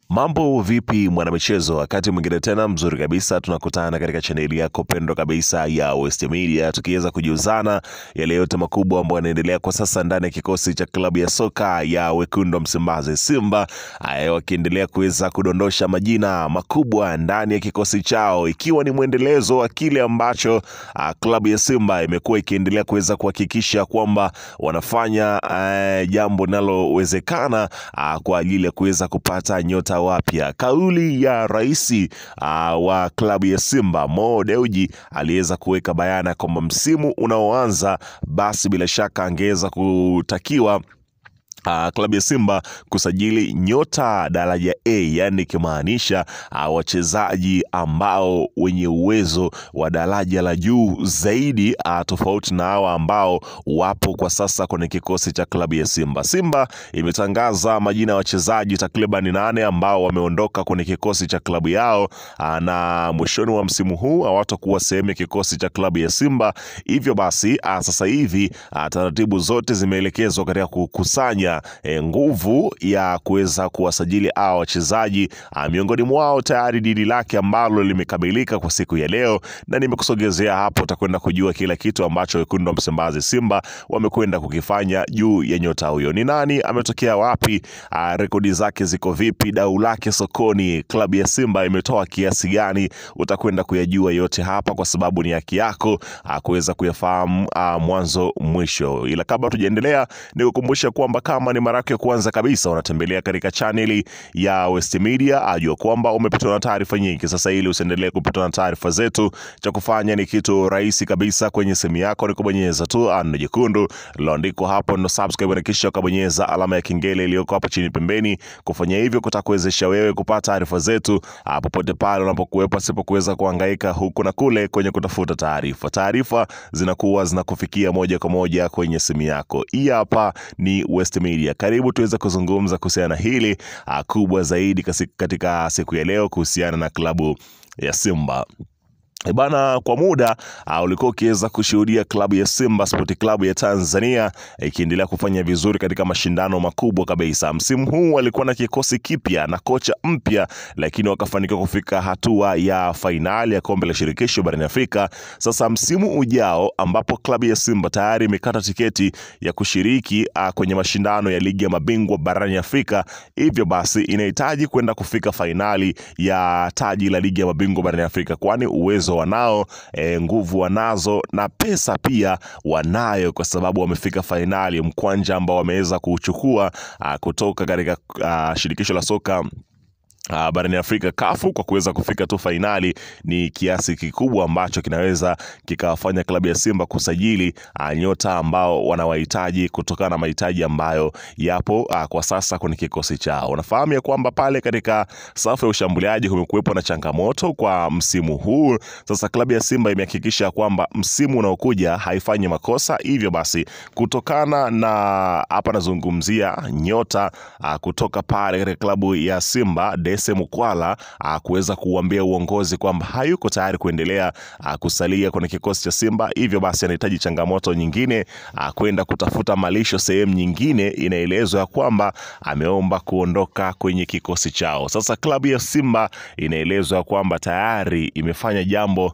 Mambo vipi mwanamichezo, wakati mwingine tena mzuri kabisa tunakutana katika chaneli yako pendwa kabisa ya West Media, tukiweza kujuzana yale yote makubwa ambayo yanaendelea kwa sasa ndani ya kikosi cha klabu ya soka ya Wekundu wa Msimbazi Simba, wakiendelea kuweza kudondosha majina makubwa ndani ya kikosi chao, ikiwa ni mwendelezo wa kile ambacho klabu ya Simba imekuwa ikiendelea kuweza kuhakikisha kwamba wanafanya jambo linalowezekana kwa ajili ya kuweza kupata nyota wapya. Kauli ya rais wa klabu ya Simba Mo Dewji aliweza kuweka bayana kwamba msimu unaoanza basi bila shaka angeweza kutakiwa klabu ya Simba kusajili nyota daraja A, yani kimaanisha wachezaji ambao wenye uwezo wa daraja la juu zaidi, tofauti na hawa ambao wapo kwa sasa kwenye kikosi cha klabu ya Simba. Simba imetangaza majina ya wachezaji takriban 8 ambao wameondoka kwenye kikosi cha klabu yao, na mwishoni wa msimu huu hawatakuwa sehemu ya kikosi cha klabu ya Simba. Hivyo basi sasa hivi taratibu zote zimeelekezwa katika kukusanya nguvu ya kuweza kuwasajili hao wachezaji. Miongoni mwao tayari dili lake ambalo limekamilika kwa siku ya leo, na nimekusogezea hapo, utakwenda kujua kila kitu ambacho Wekundu wa Msimbazi Simba wamekwenda kukifanya juu ya nyota huyo. Ni nani, ametokea wapi, rekodi zake ziko vipi, dau lake sokoni, klabu ya Simba imetoa kiasi gani, utakwenda kuyajua yote hapa, kwa sababu ni haki yako kuweza kuyafahamu mwanzo mwisho. Ila kabla tujaendelea, nikukumbusha kwamba kama ni mara yako ya kwanza kabisa unatembelea katika chaneli ya West Media, ajua kwamba umepitwa na taarifa nyingi. Sasa ili usiendelee kupitwa na taarifa zetu, cha kufanya ni kitu rahisi kabisa. Kwenye simu yako ni kubonyeza tu neno jekundu lililoandikwa hapo no subscribe, na kisha ukabonyeza alama ya kengele iliyoko hapo chini pembeni. Kufanya hivyo kutakuwezesha wewe kupata taarifa zetu popote pale unapokuwepo, sipo kuweza kuhangaika huku na kule kwenye kutafuta taarifa. Taarifa zinakuwa zinakufikia moja kwa moja kwenye simu yako. Hii hapa ni West Media. Karibu tuweze kuzungumza kuhusiana na hili kubwa zaidi katika siku ya leo kuhusiana na klabu ya Simba. Bana, kwa muda ulikuwa ukiweza kushuhudia klabu ya Simba Sport Club ya Tanzania ikiendelea kufanya vizuri katika mashindano makubwa kabisa. Msimu huu walikuwa na kikosi kipya na kocha mpya, lakini wakafanikiwa kufika hatua ya fainali ya kombe la shirikisho barani Afrika. Sasa msimu ujao, ambapo klabu ya Simba tayari imekata tiketi ya kushiriki kwenye mashindano ya ligi ya mabingwa barani Afrika, hivyo basi inahitaji kwenda kufika fainali ya taji la ligi ya mabingwa barani Afrika, kwani uwezo wanao, nguvu wanazo, na pesa pia wanayo, kwa sababu wamefika fainali. Mkwanja ambao wameweza kuchukua kutoka katika shirikisho la soka barani Afrika kafu, kwa kuweza kufika tu fainali, ni kiasi kikubwa ambacho kinaweza kikawafanya klabu ya Simba kusajili nyota ambao wanawahitaji kutokana na mahitaji ambayo yapo kwa sasa kwenye kikosi chao. Unafahamu ya kwamba pale katika safu ya ushambuliaji kumekuwepo na changamoto kwa msimu huu. Sasa klabu ya Simba imehakikisha kwamba msimu unaokuja haifanyi makosa. Hivyo basi, kutokana na hapa nazungumzia nyota kutoka pale katika klabu ya Simba, Dese Mukwala, kuweza kuambia uongozi kwamba hayuko tayari kuendelea kusalia kwenye kikosi cha Simba. Hivyo basi anahitaji changamoto nyingine, kwenda kutafuta malisho sehemu nyingine. Inaelezwa ya kwamba ameomba kuondoka kwenye kikosi chao. Sasa klabu ya Simba inaelezwa kwamba tayari imefanya jambo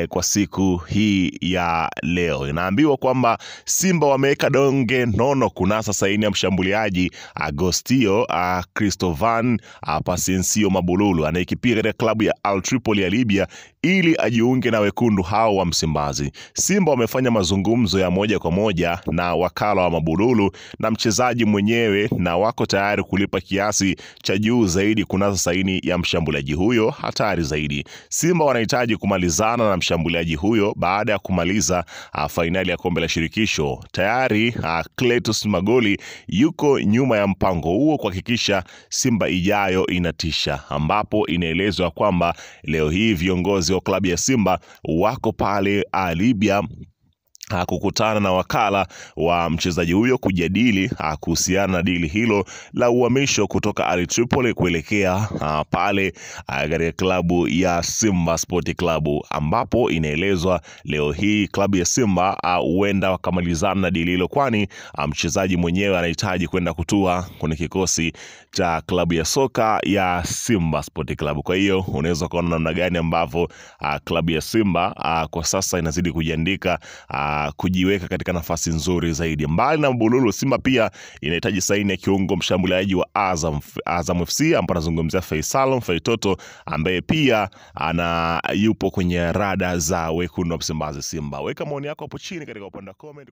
kwa siku hii ya leo. Inaambiwa kwamba Simba wameweka donge nono kunasa saini ya mshambuliaji Agostio Cristovan Pasensio Mabululu anayekipiga katika klabu ya Al Tripoli ya Libya ili ajiunge na wekundu hao wa Msimbazi. Simba wamefanya mazungumzo ya moja kwa moja na wakala wa Mabululu na mchezaji mwenyewe, na wako tayari kulipa kiasi cha juu zaidi kunasa saini ya mshambuliaji huyo hatari zaidi. Simba wanahitaji kumalizana na mshambuliaji huyo baada ya kumaliza fainali ya kombe la shirikisho. Tayari Cletus Magoli yuko nyuma ya mpango huo kuhakikisha Simba ijayo inatisha, ambapo inaelezwa kwamba leo hii viongozi wa klabu ya Simba wako pale Libya kukutana na wakala wa mchezaji huyo kujadili kuhusiana na dili hilo la uhamisho kutoka Al Tripoli kuelekea pale katika klabu ya Simba Sport Club, ambapo inaelezwa leo hii klabu ya Simba huenda wakamalizana na dili hilo, kwani mchezaji mwenyewe anahitaji kwenda kutua kwenye kikosi cha klabu ya soka ya Simba Sport Club. Kwa hiyo unaweza kuona namna gani ambavyo klabu ya Simba kwa sasa inazidi kujiandika kujiweka katika nafasi nzuri zaidi. Mbali na Mbululu, Simba pia inahitaji saini ya kiungo mshambuliaji wa Azam FC ambapo anazungumzia Faisal Faitoto, ambaye pia yupo kwenye rada za wekundu wa Msimbazi Simba. Weka maoni yako hapo chini katika upande wa comment.